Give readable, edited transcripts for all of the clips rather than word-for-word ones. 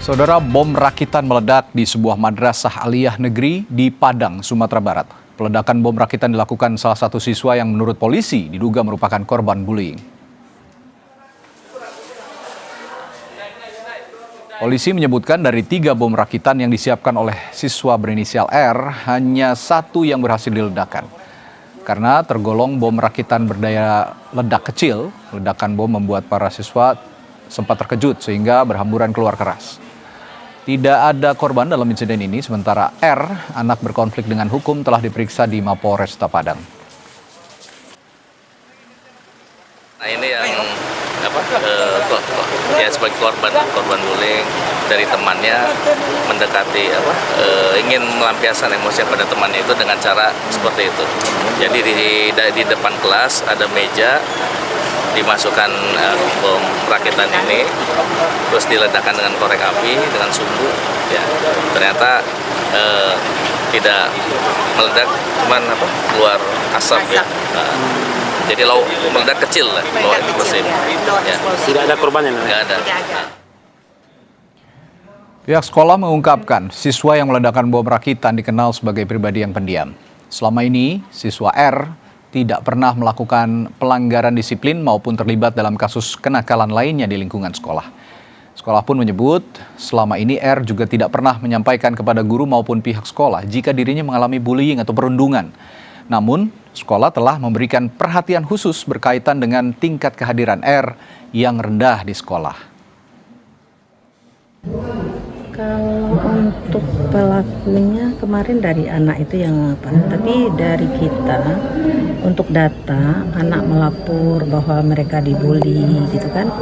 Saudara, bom rakitan meledak di sebuah madrasah aliyah negeri di Padang, Sumatera Barat. Peledakan bom rakitan dilakukan salah satu siswa yang menurut polisi diduga merupakan korban bullying. Polisi menyebutkan dari 3 bom rakitan yang disiapkan oleh siswa berinisial R, hanya 1 yang berhasil diledakkan. Karena tergolong bom rakitan berdaya ledak kecil, ledakan bom membuat para siswa sempat terkejut sehingga berhamburan keluar keras. Tidak ada korban dalam insiden ini, sementara R, anak berkonflik dengan hukum, telah diperiksa di Mapolresta Padang. Nah ini yang ya sebagai korban bullying dari temannya mendekati ingin melampiaskan emosi pada temannya itu dengan cara seperti itu. Jadi di depan kelas ada meja, dimasukkan bom rakitan ini, terus diledakkan dengan korek api dengan sumbu. Ya, ternyata tidak meledak, cuman keluar asap ya. Jadi meledak kecil lah, ya. Tidak ada korbannya? Tidak ada. Pihak sekolah mengungkapkan siswa yang meledakkan bom rakitan dikenal sebagai pribadi yang pendiam. Selama ini, siswa R tidak pernah melakukan pelanggaran disiplin maupun terlibat dalam kasus kenakalan lainnya di lingkungan sekolah. Sekolah pun menyebut selama ini R juga tidak pernah menyampaikan kepada guru maupun pihak sekolah jika dirinya mengalami bullying atau perundungan. Namun, sekolah telah memberikan perhatian khusus berkaitan dengan tingkat kehadiran R yang rendah di sekolah. Kalau untuk pelakunya kemarin dari anak itu yang tapi dari kita untuk data anak melapor bahwa mereka dibully gitu kan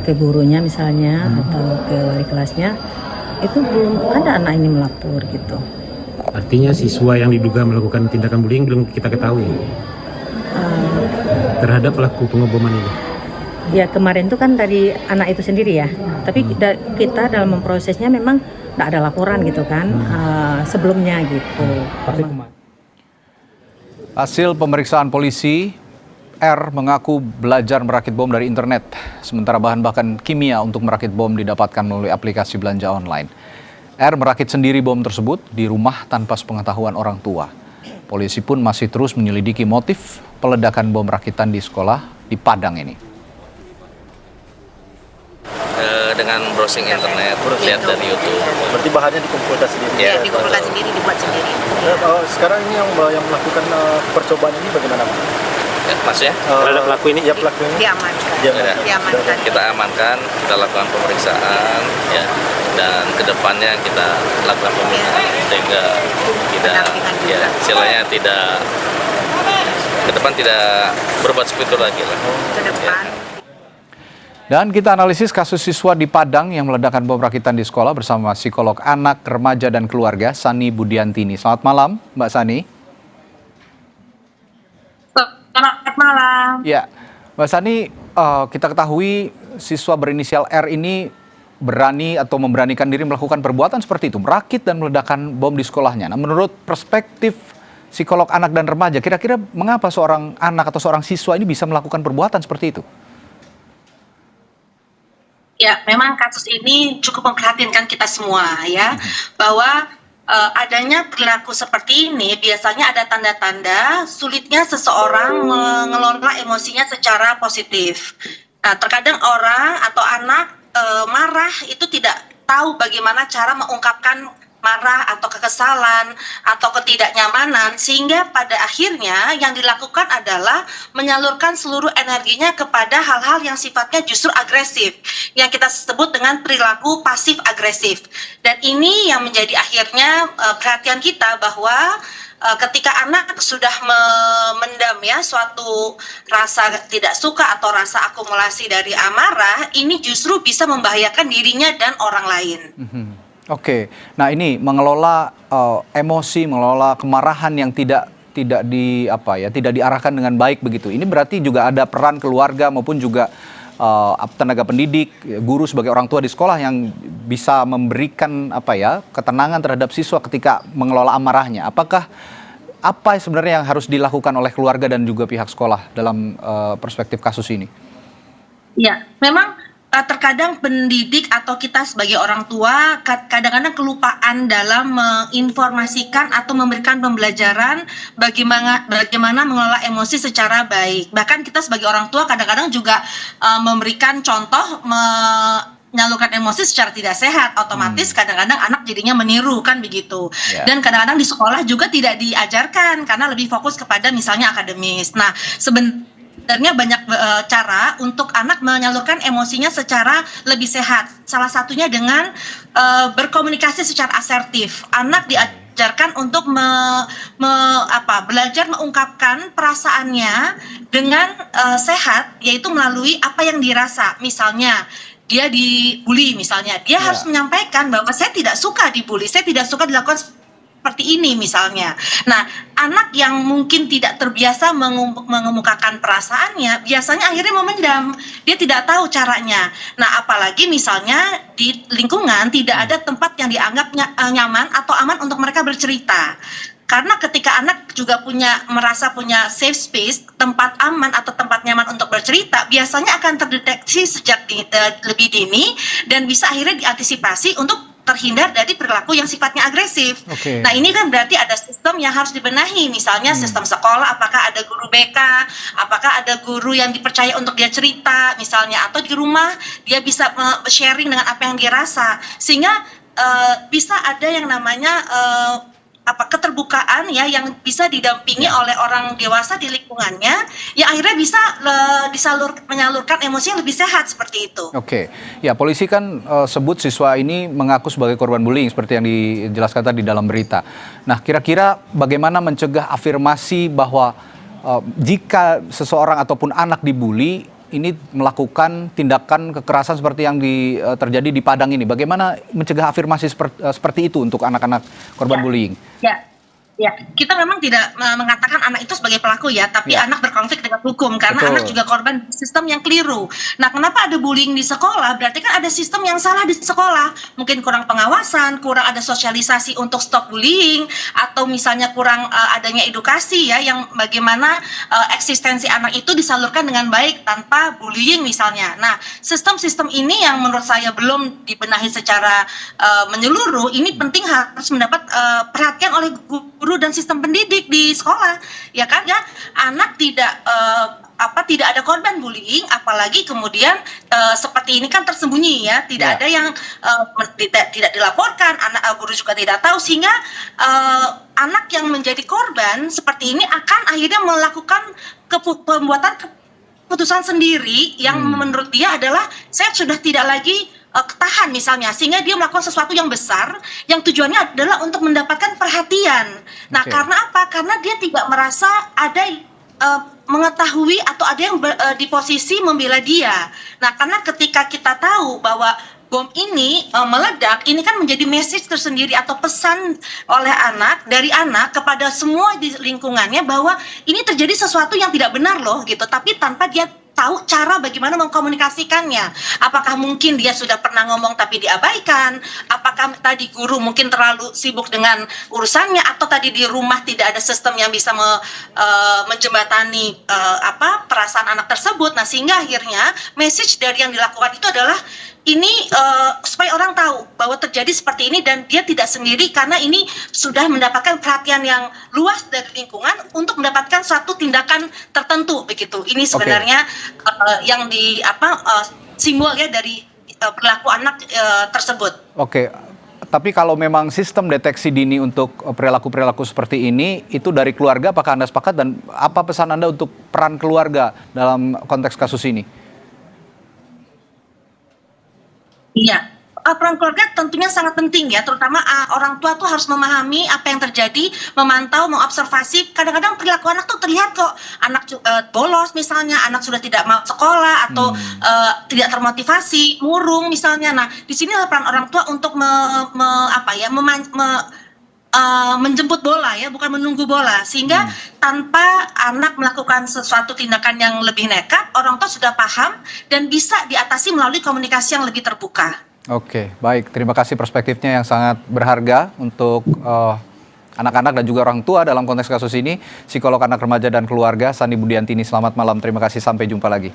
ke gurunya misalnya atau ke wali kelasnya, itu belum ada anak ini melapor gitu. Artinya siswa yang diduga melakukan tindakan bullying belum kita ketahui terhadap pelaku pengeboman ini. Ya kemarin itu kan dari anak itu sendiri ya, tapi kita dalam memprosesnya memang tidak ada laporan gitu kan sebelumnya gitu. Hasil pemeriksaan polisi, R mengaku belajar merakit bom dari internet, sementara bahan kimia untuk merakit bom didapatkan melalui aplikasi belanja online. R merakit sendiri bom tersebut di rumah tanpa sepengetahuan orang tua. Polisi pun masih terus menyelidiki motif peledakan bom rakitan di sekolah di Padang ini. Dengan browsing internet, lihat dari YouTube. Berarti bahannya dikumpulkan sendiri? Ya, dikumpulkan sendiri, dibuat sendiri. Sekarang ini yang melakukan percobaan ini bagaimana? Ya, Mas ya? Terhadap pelaku ini? Ya, pelaku ini. Diamankan. Kita amankan, kita lakukan pemeriksaan, ya, dan kedepannya kita lakukan pembinaan sehingga istilahnya ke depan tidak berbuat seperti itu lagi lah. Ke depan. Dan kita analisis kasus siswa di Padang yang meledakkan bom rakitan di sekolah bersama psikolog anak, remaja, dan keluarga, Sani Budiantini. Selamat malam, Mbak Sani. Selamat malam. Ya, Mbak Sani, kita ketahui siswa berinisial R ini berani atau memberanikan diri melakukan perbuatan seperti itu, merakit dan meledakkan bom di sekolahnya. Nah, menurut perspektif psikolog anak dan remaja, kira-kira mengapa seorang anak atau seorang siswa ini bisa melakukan perbuatan seperti itu? Ya, memang kasus ini cukup memprihatinkan kita semua ya, bahwa adanya perilaku seperti ini biasanya ada tanda-tanda sulitnya seseorang mengelola emosinya secara positif. Nah, terkadang orang atau anak marah itu tidak tahu bagaimana cara mengungkapkan marah atau kekesalan atau ketidaknyamanan, sehingga pada akhirnya yang dilakukan adalah menyalurkan seluruh energinya kepada hal-hal yang sifatnya justru agresif, yang kita sebut dengan perilaku pasif agresif. Dan ini yang menjadi akhirnya perhatian kita bahwa ketika anak sudah memendam ya suatu rasa tidak suka atau rasa akumulasi dari amarah, ini justru bisa membahayakan dirinya dan orang lain. Oke, nah ini mengelola emosi, mengelola kemarahan yang tidak diarahkan dengan baik begitu. Ini berarti juga ada peran keluarga maupun juga tenaga pendidik, guru sebagai orang tua di sekolah yang bisa memberikan ketenangan terhadap siswa ketika mengelola amarahnya. Apa sebenarnya yang harus dilakukan oleh keluarga dan juga pihak sekolah dalam perspektif kasus ini? Ya, memang terkadang pendidik atau kita sebagai orang tua kadang-kadang kelupaan dalam menginformasikan atau memberikan pembelajaran bagaimana mengelola emosi secara baik. Bahkan kita sebagai orang tua kadang-kadang juga memberikan contoh menyalurkan emosi secara tidak sehat, otomatis kadang-kadang anak jadinya meniru kan begitu. Dan kadang-kadang di sekolah juga tidak diajarkan karena lebih fokus kepada misalnya akademis. Nah, sebenarnya banyak cara untuk anak menyalurkan emosinya secara lebih sehat. Salah satunya dengan berkomunikasi secara asertif. Anak diajarkan untuk belajar mengungkapkan perasaannya dengan sehat, yaitu melalui apa yang dirasa. Misalnya dia dibully, misalnya dia harus menyampaikan bahwa saya tidak suka dibully, saya tidak suka dilakukan seperti ini misalnya. Nah, anak yang mungkin tidak terbiasa mengemukakan perasaannya, biasanya akhirnya memendam. Dia tidak tahu caranya. Nah, apalagi misalnya di lingkungan tidak ada tempat yang dianggap nyaman atau aman untuk mereka bercerita. Karena ketika anak juga merasa punya safe space, tempat aman atau tempat nyaman untuk bercerita, biasanya akan terdeteksi sejak lebih dini dan bisa akhirnya diantisipasi untuk terhindar dari perilaku yang sifatnya agresif. Nah, ini kan berarti ada sistem yang harus dibenahi, misalnya sistem sekolah, apakah ada guru BK, apakah ada guru yang dipercaya untuk dia cerita, misalnya, atau di rumah dia bisa sharing dengan apa yang dia rasa, sehingga bisa ada yang namanya keterbukaan ya, yang bisa didampingi oleh orang dewasa di lingkungannya, yang akhirnya bisa menyalurkan emosi yang lebih sehat seperti itu. Ya, polisi kan sebut siswa ini mengaku sebagai korban bullying seperti yang dijelaskan tadi dalam berita. Nah, kira-kira bagaimana mencegah afirmasi bahwa jika seseorang ataupun anak dibully ini melakukan tindakan kekerasan seperti yang terjadi di Padang ini? Bagaimana mencegah afirmasi seperti itu untuk anak-anak korban bullying? Ya, kita memang tidak mengatakan anak itu sebagai pelaku ya, tapi anak berkonflik dengan hukum karena anak juga korban sistem yang keliru. Nah, kenapa ada bullying di sekolah? Berarti kan ada sistem yang salah di sekolah. Mungkin kurang pengawasan, kurang ada sosialisasi untuk stop bullying, atau misalnya kurang adanya edukasi ya, yang bagaimana eksistensi anak itu disalurkan dengan baik tanpa bullying misalnya. Nah, sistem-sistem ini yang menurut saya belum dibenahi secara menyeluruh, ini penting harus mendapat perhatian oleh guru dan sistem pendidik di sekolah, ya kan ya. Anak tidak ada korban bullying, apalagi kemudian seperti ini kan tersembunyi ya, tidak ada yang tidak dilaporkan, guru juga tidak tahu, sehingga anak yang menjadi korban seperti ini akan akhirnya melakukan pembuatan keputusan sendiri yang menurut dia adalah saya sudah tidak lagi ketahan misalnya, sehingga dia melakukan sesuatu yang besar yang tujuannya adalah untuk mendapatkan perhatian. Nah, karena apa? Karena dia tidak merasa ada mengetahui atau ada yang di posisi membela dia. Nah, karena ketika kita tahu bahwa bom ini meledak, ini kan menjadi message tersendiri atau pesan oleh dari anak kepada semua di lingkungannya bahwa ini terjadi sesuatu yang tidak benar loh gitu, tapi tanpa dia tahu cara bagaimana mengkomunikasikannya. Apakah mungkin dia sudah pernah ngomong tapi diabaikan? Apakah tadi guru mungkin terlalu sibuk dengan urusannya, atau tadi di rumah tidak ada sistem yang bisa menjembatani perasaan anak tersebut? Nah, sehingga akhirnya message dari yang dilakukan itu adalah ini supaya orang tahu bahwa terjadi seperti ini dan dia tidak sendiri, karena ini sudah mendapatkan perhatian yang luas dari lingkungan untuk mendapatkan suatu tindakan tertentu begitu. Ini sebenarnya yang simbol ya dari perilaku anak tersebut. Tapi kalau memang sistem deteksi dini untuk perilaku-perilaku seperti ini itu dari keluarga, apakah Anda sepakat, dan apa pesan Anda untuk peran keluarga dalam konteks kasus ini? Iya, peran keluarga tentunya sangat penting ya, terutama orang tua tuh harus memahami apa yang terjadi, memantau, mengobservasi. Kadang-kadang perilaku anak tuh terlihat kok, anak bolos misalnya, anak sudah tidak mau sekolah atau tidak termotivasi, murung misalnya. Nah, di sinilah peran orang tua untuk menjemput bola ya, bukan menunggu bola, sehingga tanpa anak melakukan sesuatu tindakan yang lebih nekat, orang tua sudah paham dan bisa diatasi melalui komunikasi yang lebih terbuka. Baik, terima kasih perspektifnya yang sangat berharga untuk anak-anak dan juga orang tua dalam konteks kasus ini. Psikolog anak, remaja dan keluarga Sandi Budiantini, selamat malam, terima kasih, sampai jumpa lagi.